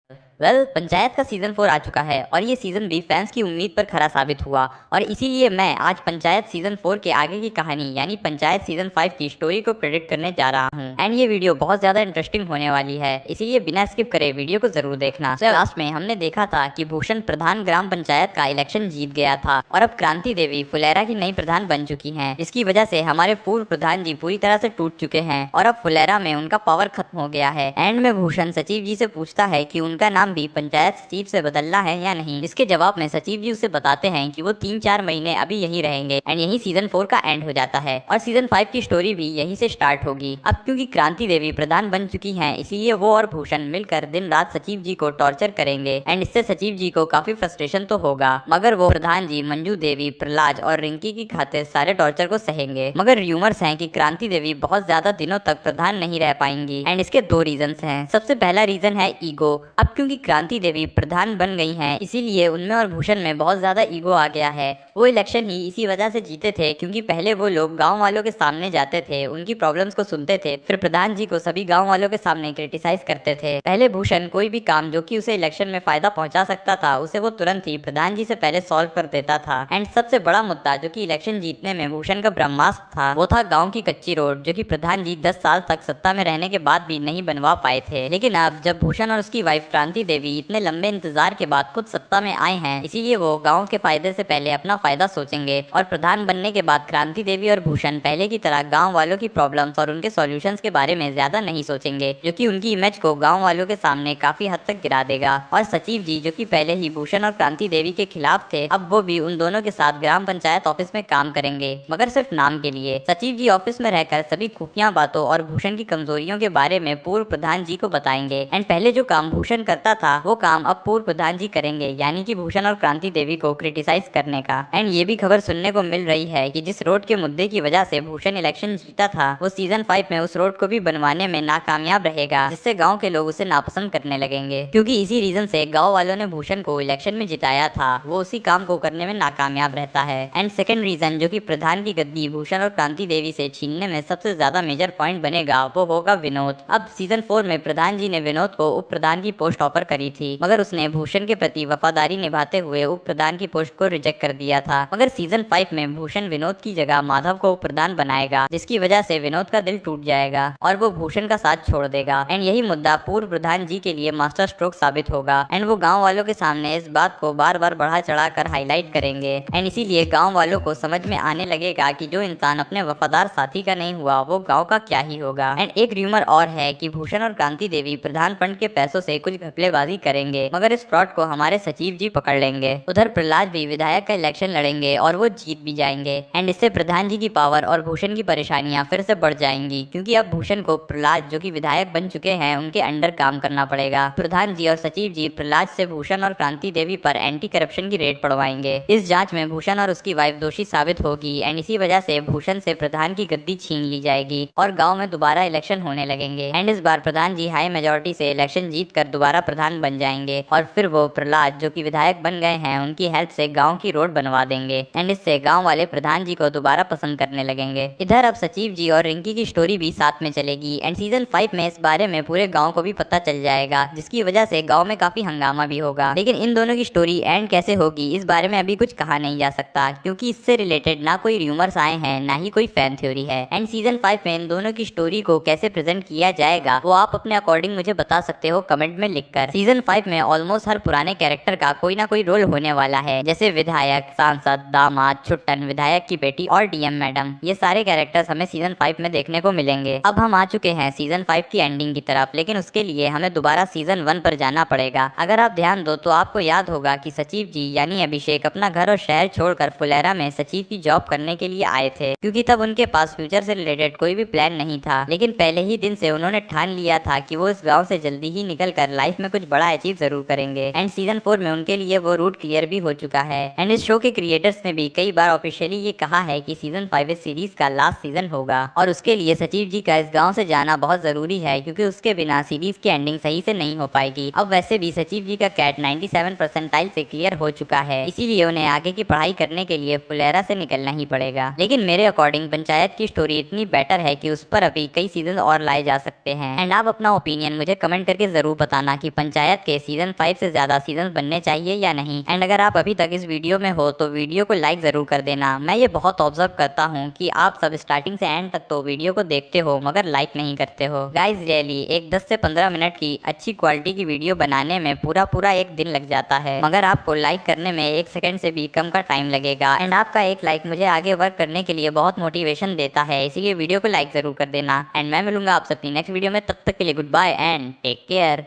पंचायत का सीजन 4 आ चुका है और ये सीजन भी फैंस की उम्मीद पर खरा साबित हुआ और इसीलिए मैं आज पंचायत सीजन 4 के आगे की कहानी यानी पंचायत सीजन 5 की स्टोरी को प्रेडिक्ट करने जा रहा हूँ। एंड ये वीडियो बहुत ज्यादा इंटरेस्टिंग होने वाली है, इसीलिए बिना स्किप करे वीडियो को जरूर देखना। तो लास्ट में हमने देखा था कि भूषण प्रधान ग्राम पंचायत का इलेक्शन जीत गया था और अब क्रांति देवी फुलेरा की नई प्रधान बन चुकी है, जिसकी वजह से हमारे पूर्व प्रधान जी पूरी तरह से टूट चुके हैं और अब फुलेरा में उनका पावर खत्म हो गया है। एंड में भूषण सचिव जी से पूछता है कि उनका नाम भी पंचायत सचिव से बदलना है या नहीं। इसके जवाब में सचिव जी उसे बताते हैं कि वो 3-4 महीने अभी यहीं रहेंगे एंड यही सीजन 4 का एंड हो जाता है और सीजन 5 की स्टोरी भी यहीं से स्टार्ट होगी। अब क्योंकि क्रांति देवी प्रधान बन चुकी हैं, इसीलिए वो और भूषण मिलकर दिन रात सचिव जी को टॉर्चर करेंगे एंड इससे सचिव जी को काफी फ्रस्ट्रेशन तो होगा, मगर वो प्रधान जी मंजू देवी, प्रहलाद और रिंकी की खातिर सारे टॉर्चर को सहेंगे। मगर र्यूमर्स हैं कि क्रांति देवी बहुत ज्यादा दिनों तक प्रधान नहीं रह पाएंगी एंड इसके दो रीजन हैं। सबसे पहला रीजन है ईगो। अब क्योंकि क्रांति देवी प्रधान बन गई हैं, इसीलिए उनमें और भूषण में बहुत ज्यादा ईगो आ गया है। वो इलेक्शन ही इसी वजह से जीते थे क्योंकि पहले वो लोग गांव वालों के सामने जाते थे, उनकी प्रॉब्लम्स को सुनते थे, फिर प्रधान जी को सभी गांव वालों के सामने क्रिटिसाइज करते थे। पहले भूषण कोई भी काम जो कि उसे इलेक्शन में फायदा पहुंचा सकता था, उसे वो तुरंत ही प्रधान जी से पहले सॉल्व कर देता था। एंड सबसे बड़ा मुद्दा जो कि इलेक्शन जीतने में भूषण का ब्रह्मास्त्र था, वो था गाँव की कच्ची रोड, जो की प्रधान जी 10 साल तक सत्ता में रहने के बाद भी नहीं बनवा पाए थे। लेकिन अब जब भूषण और उसकी वाइफ क्रांति देवी इतने लंबे इंतजार के बाद खुद सत्ता में आए हैं, इसीलिए वो गांव के फायदे से पहले अपना फायदा सोचेंगे और प्रधान बनने के बाद क्रांति देवी और भूषण पहले की तरह गांव वालों की प्रॉब्लम्स और उनके सॉल्यूशंस के बारे में ज्यादा नहीं सोचेंगे, जो कि उनकी इमेज को गांव वालों के सामने काफी हद तक गिरा देगा। और सचिव जी जो कि पहले ही भूषण और क्रांति देवी के खिलाफ थे, अब वो भी उन दोनों के साथ ग्राम पंचायत ऑफिस में काम करेंगे, मगर सिर्फ नाम के लिए। सचिव जी ऑफिस में रहकर सभी खुफिया बातों और भूषण की कमजोरियों के बारे में पूर्व प्रधान जी को बताएंगे एंड पहले जो काम भूषण करता था वो काम अब पूर्व प्रधान जी करेंगे, यानी कि भूषण और क्रांति देवी को क्रिटिसाइज करने का। एंड ये भी खबर सुनने को मिल रही है कि जिस रोड के मुद्दे की वजह से भूषण इलेक्शन जीता था, वो सीजन 5 में उस रोड को भी बनवाने में नाकामयाब रहेगा, जिससे गांव के लोग उसे नापसंद करने लगेंगे। क्योंकि इसी रीजन से गांव वालों ने भूषण को इलेक्शन में जिताया था, वो उसी काम को करने में नाकामयाब रहता है। एंड सेकेंड रीजन जो की प्रधान की गद्दी भूषण और क्रांति देवी से छीनने में सबसे ज्यादा मेजर पॉइंट बनेगा, वो होगा विनोद। अब सीजन 4 में प्रधान जी ने विनोद को उप प्रधान की पोस्ट ऑफर करी थी, मगर उसने भूषण के प्रति वफादारी निभाते हुए उप प्रधान की पोस्ट को रिजेक्ट कर दिया था। मगर सीजन 5 में भूषण विनोद की जगह माधव को उप प्रधान बनाएगा, जिसकी वजह से विनोद का दिल टूट जाएगा और वो भूषण का साथ छोड़ देगा। एंड यही मुद्दा पूर्व प्रधान जी के लिए मास्टर स्ट्रोक साबित होगा एंड वो गाँव वालों के सामने इस बात को बार बार बढ़ा चढ़ा कर हाईलाइट करेंगे एंड इसीलिए गाँव वालों को समझ में आने लगेगा कि जो इंसान अपने वफादार साथी का नहीं हुआ, वो गाँव का क्या ही होगा। एंड एक र्यूमर और है कि भूषण और क्रांति देवी प्रधान फंड के पैसों से कुछ घपलेबाजी करेंगे, मगर इस फ्रॉड को हमारे सचिव जी पकड़ लेंगे। उधर प्रहलाद भी विधायक का इलेक्शन लड़ेंगे और वो जीत भी जाएंगे एंड इससे प्रधान जी की पावर और भूषण की परेशानियां फिर से बढ़ जाएंगी, क्योंकि अब भूषण को प्रहलाद जो कि विधायक बन चुके हैं उनके अंडर काम करना पड़ेगा। प्रधान जी और सचिव जी प्रहलाद से भूषण और क्रांति देवी पर एंटी करप्शन की रेड पड़वाएंगे। इस जांच में भूषण और उसकी वाइफ दोषी साबित होगी एंड इसी वजह से भूषण से प्रधान की गद्दी छीन ली जाएगी और गाँव में दोबारा इलेक्शन होने लगेंगे एंड इस बार प्रधान जी हाई मेजोरिटी से इलेक्शन जीत कर दोबारा प्रधान बन जाएंगे और फिर वो प्रहलाद जो कि विधायक बन गए हैं उनकी हेल्प से गांव की रोड बनवा देंगे एंड इससे गांव वाले प्रधान जी को दोबारा पसंद करने लगेंगे। इधर अब सचिव जी और रिंकी की स्टोरी भी साथ में चलेगी एंड सीजन 5 में इस बारे में पूरे गांव को भी पता चल जाएगा, जिसकी वजह से गांव में काफी हंगामा भी होगा। लेकिन इन दोनों की स्टोरी एंड कैसे होगी इस बारे में अभी कुछ कहा नहीं जा सकता, क्योंकि इससे रिलेटेड ना कोई र्यूमर्स आए हैं ना ही कोई फैन थ्योरी है। एंड सीजन 5 में इन दोनों की स्टोरी को कैसे प्रेजेंट किया जाएगा वो आप अपने अकॉर्डिंग मुझे बता सकते हो कमेंट में लिखकर। सीजन 5 में ऑलमोस्ट हर पुराने कैरेक्टर का कोई ना कोई रोल होने वाला है, जैसे विधायक, सांसद, दामाद, छुट्टन, विधायक की बेटी और डीएम मैडम। ये सारे कैरेक्टर्स हमें सीजन 5 में देखने को मिलेंगे। अब हम आ चुके हैं सीजन 5 की एंडिंग की तरफ, लेकिन उसके लिए हमें दोबारा सीजन 1 पर जाना पड़ेगा। अगर आप ध्यान दो तो आपको याद होगा कि सचिव जी यानी अभिषेक अपना घर और शहर छोड़कर फुलेरा में सचिव की जॉब करने के लिए आए थे, क्योंकि तब उनके पास फ्यूचर से रिलेटेड कोई भी प्लान नहीं था। लेकिन पहले ही दिन से उन्होंने ठान लिया था कि वो इस गाँव से जल्दी ही निकल कर लाइफ में कुछ बड़ा अचीव जरूर करेंगे एंड सीजन 4 में उनके लिए वो रूट क्लियर भी हो चुका है। एंड इस शो के क्रिएटर्स ने भी कई बार ऑफिशियली ये कहा है कि सीजन 5 इस सीरीज का लास्ट सीजन होगा और उसके लिए सचिव जी का इस गांव से जाना बहुत जरूरी है, क्योंकि उसके बिना सीरीज की एंडिंग सही से नहीं हो पाएगी। अब वैसे भी सचिव जी का कैट 97 परसेंटाइल से क्लियर हो चुका है, इसीलिए उन्हें आगे की पढ़ाई करने के लिए फुलेरा से निकलना ही पड़ेगा। लेकिन मेरे अकॉर्डिंग पंचायत की स्टोरी इतनी बेटर है कि उस पर अभी कई सीजन और लाए जा सकते हैं। एंड आप अपना ओपिनियन मुझे कमेंट करके जरूर बताना कि पंचायत के सीजन 5 से ज्यादा सीजन बनने चाहिए या नहीं। एंड अगर आप अभी तक इस वीडियो में हो तो वीडियो को लाइक जरूर कर देना। मैं ये बहुत ऑब्जर्व करता हूँ कि आप सब स्टार्टिंग से एंड तक तो वीडियो को देखते हो मगर लाइक नहीं करते हो। गाइस रियली एक 10 से 15 मिनट की अच्छी क्वालिटी की वीडियो बनाने में पूरा एक दिन लग जाता है, मगर आपको लाइक करने में 1 सेकंड से भी कम का टाइम लगेगा। एंड आपका एक लाइक मुझे आगे वर्क करने के लिए बहुत मोटिवेशन देता है, इसीलिए वीडियो को लाइक जरूर कर देना। एंड मैं मिलूंगा आप सबकी नेक्स्ट वीडियो में, तब तक के लिए good bye and take care.